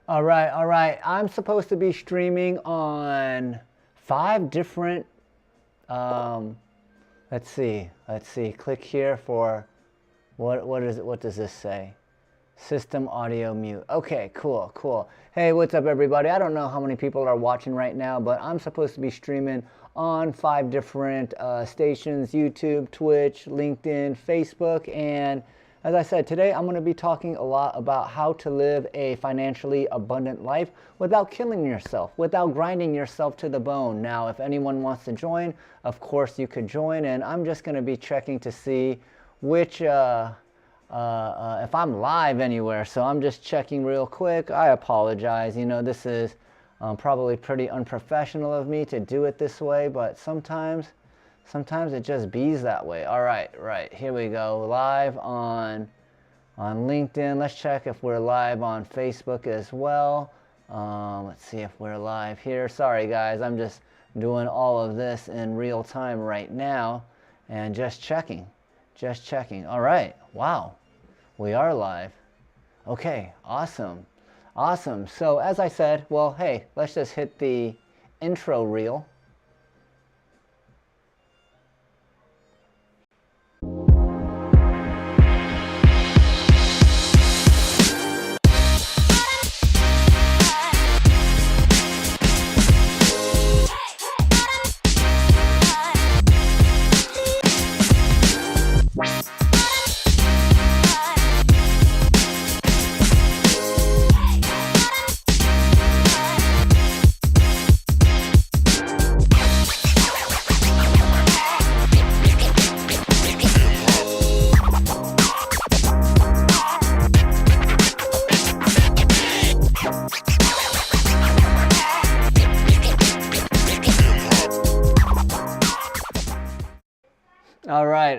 All right, all right. I'm supposed to be streaming on 5 different. Um, let's see. Click here for what is it? What does this say? System audio mute. Okay, cool, cool. Hey, what's up, everybody? I don't know how many people are watching right now, but I'm supposed to be streaming on 5 different stations: YouTube, Twitch, LinkedIn, Facebook, and as I said, today I'm going to be talking a lot about how to live a financially abundant life without killing yourself, without grinding yourself to the bone. Now, if anyone wants to join, of course you could join, and I'm just going to be checking to see which if I'm live anywhere. So I'm just checking real quick. I apologize. This is probably pretty unprofessional of me to do it this way, but sometimes it just bees that way. All right, right. Here we go. Live on LinkedIn. Let's check if we're live on Facebook as well. Let's see if we're live here. Sorry, guys. I'm just doing all of this in real time right now and just checking. Just checking. All right. Wow. We are live. Okay. Awesome. Awesome. So as I said, well, hey, let's just hit the intro reel.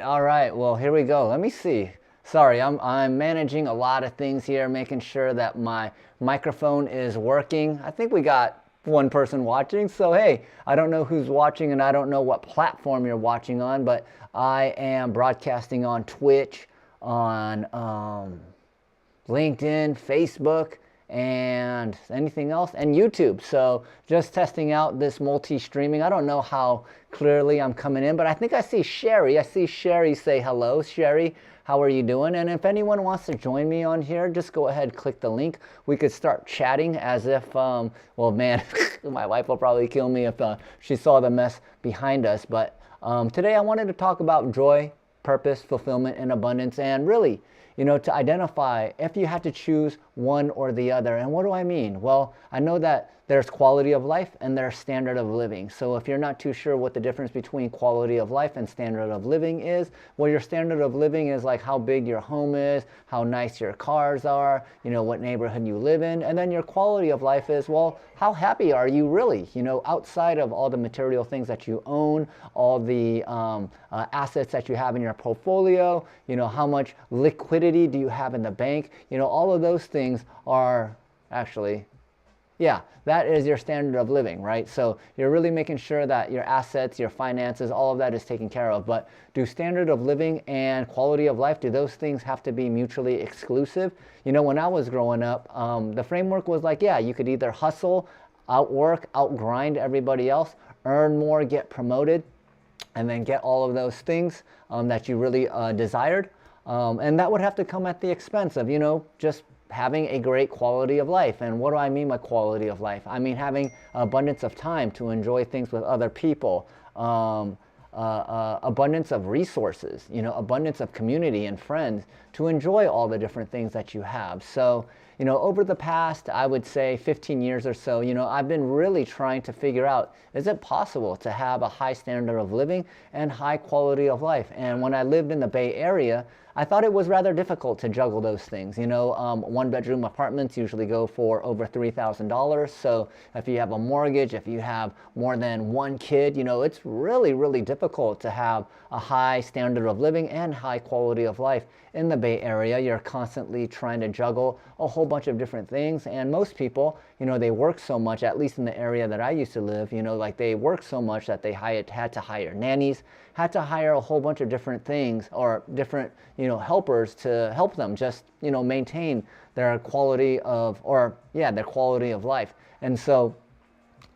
All right. Well, here we go. Let me see. Sorry, I'm managing a lot of things here, making sure that my microphone is working. I think we got one person watching. So, hey, I don't know who's watching and I don't know what platform you're watching on, but I am broadcasting on Twitch, on LinkedIn, Facebook, and anything else, and YouTube. So just testing out this multi-streaming. I don't know how clearly I'm coming in, but I think I see Sherry. I see Sherry say hello. Sherry, how are you doing? And if anyone wants to join me on here, just go ahead, click the link. We could start chatting as if, well, man, my wife will probably kill me if she saw the mess behind us. But today I wanted to talk about joy, purpose, fulfillment, and abundance, and really, to identify if you had to choose one or the other. And what do I mean? Well, I know that there's quality of life and there's standard of living. So if you're not too sure what the difference between quality of life and standard of living is, well, your standard of living is like how big your home is, how nice your cars are, what neighborhood you live in. And then your quality of life is, well, how happy are you really, outside of all the material things that you own, all the assets that you have in your portfolio, how much liquidity do you have in the bank, all of those things are actually, yeah, that is your standard of living, right? So you're really making sure that your assets, your finances, all of that is taken care of. But do standard of living and quality of life, do those things have to be mutually exclusive? When I was growing up, the framework was like, yeah, you could either hustle, outwork, outgrind everybody else, earn more, get promoted, and then get all of those things that you really desired. And that would have to come at the expense of, just having a great quality of life. And what do I mean by quality of life? I mean having abundance of time to enjoy things with other people, abundance of resources, abundance of community and friends to enjoy all the different things that you have. So, over the past, I would say 15 years or so, I've been really trying to figure out, is it possible to have a high standard of living and high quality of life? And when I lived in the Bay Area, I thought it was rather difficult to juggle those things. One-bedroom apartments usually go for over $3,000. So if you have a mortgage, if you have more than one kid, it's really, really difficult to have a high standard of living and high quality of life in the Bay Area, you're constantly trying to juggle a whole bunch of different things. And most people, they work so much, at least in the area that I used to live, like they work so much that they had to hire nannies, had to hire a whole bunch of different things or different, helpers to help them just, maintain their quality of, their quality of life. And so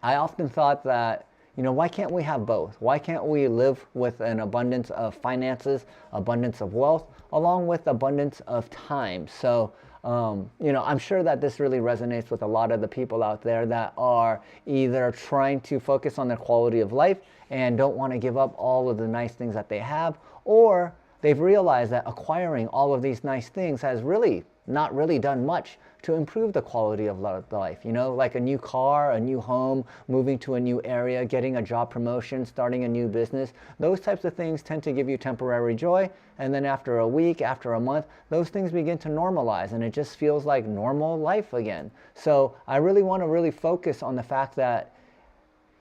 I often thought that, why can't we have both? Why can't we live with an abundance of finances, abundance of wealth, along with abundance of time? So, I'm sure that this really resonates with a lot of the people out there that are either trying to focus on their quality of life and don't want to give up all of the nice things that they have, or they've realized that acquiring all of these nice things has really not really done much to improve the quality of life, like a new car, a new home, moving to a new area, getting a job promotion, starting a new business. Those types of things tend to give you temporary joy, and then after a week, after a month, those things begin to normalize, and it just feels like normal life again. So I really want to really focus on the fact that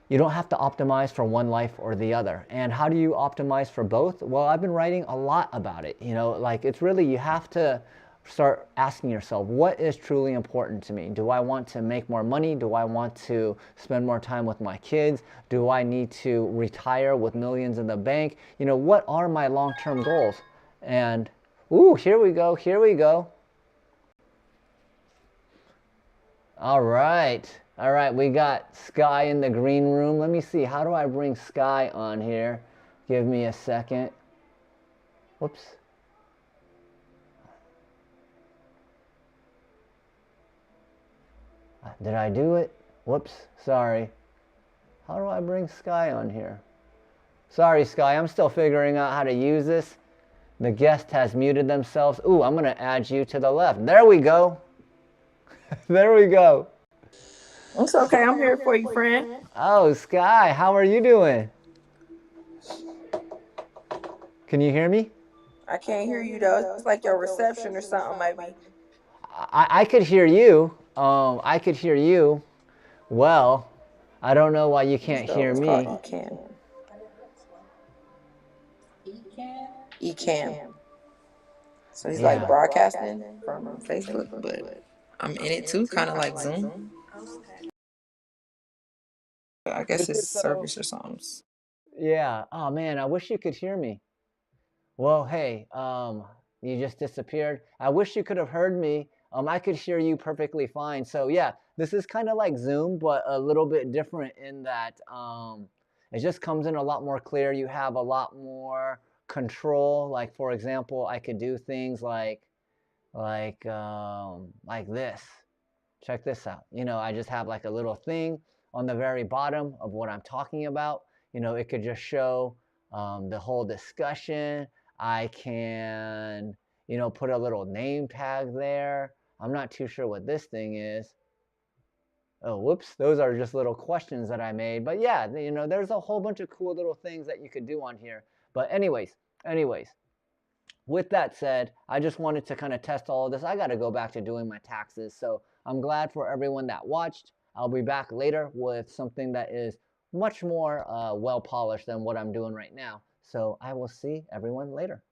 you don't have to optimize for one life or the other. And how do you optimize for both? Well, I've been writing a lot about it. It's really, you have to start asking yourself, what is truly important to me? Do I want to make more money? Do I want to spend more time with my kids? Do I need to retire with millions in the bank? What are my long-term goals? And, here we go. All right, we got Sky in the green room. Let me see, how do I bring Sky on here? Give me a second. Whoops. Did I do it? Whoops, sorry. How do I bring Sky on here? Sorry, Sky, I'm still figuring out how to use this. The guest has muted themselves. I'm going to add you to the left. There we go. There we go. It's okay, I'm here for you, friend. Oh, Sky, how are you doing? Can you hear me? I can't hear you though. It's like your reception or something, maybe. I could hear you. I could hear you. Well, I don't know why you can't hear me. Ecamm. So he's like broadcasting from Facebook, but I'm in it too, kind of like Zoom. I guess it's service or something. Yeah. Oh man, I wish you could hear me. Well, hey, you just disappeared. I wish you could have heard me. I could hear you perfectly fine. So yeah, this is kind of like Zoom, but a little bit different in that it just comes in a lot more clear. You have a lot more control. Like for example, I could do things like this. Check this out. I just have like a little thing on the very bottom of what I'm talking about. It could just show the whole discussion. I can, put a little name tag there. I'm not too sure what this thing is. Oh, whoops. Those are just little questions that I made. But yeah, there's a whole bunch of cool little things that you could do on here. But anyways, with that said, I just wanted to kind of test all of this. I got to go back to doing my taxes. So I'm glad for everyone that watched. I'll be back later with something that is much more well polished than what I'm doing right now. So I will see everyone later.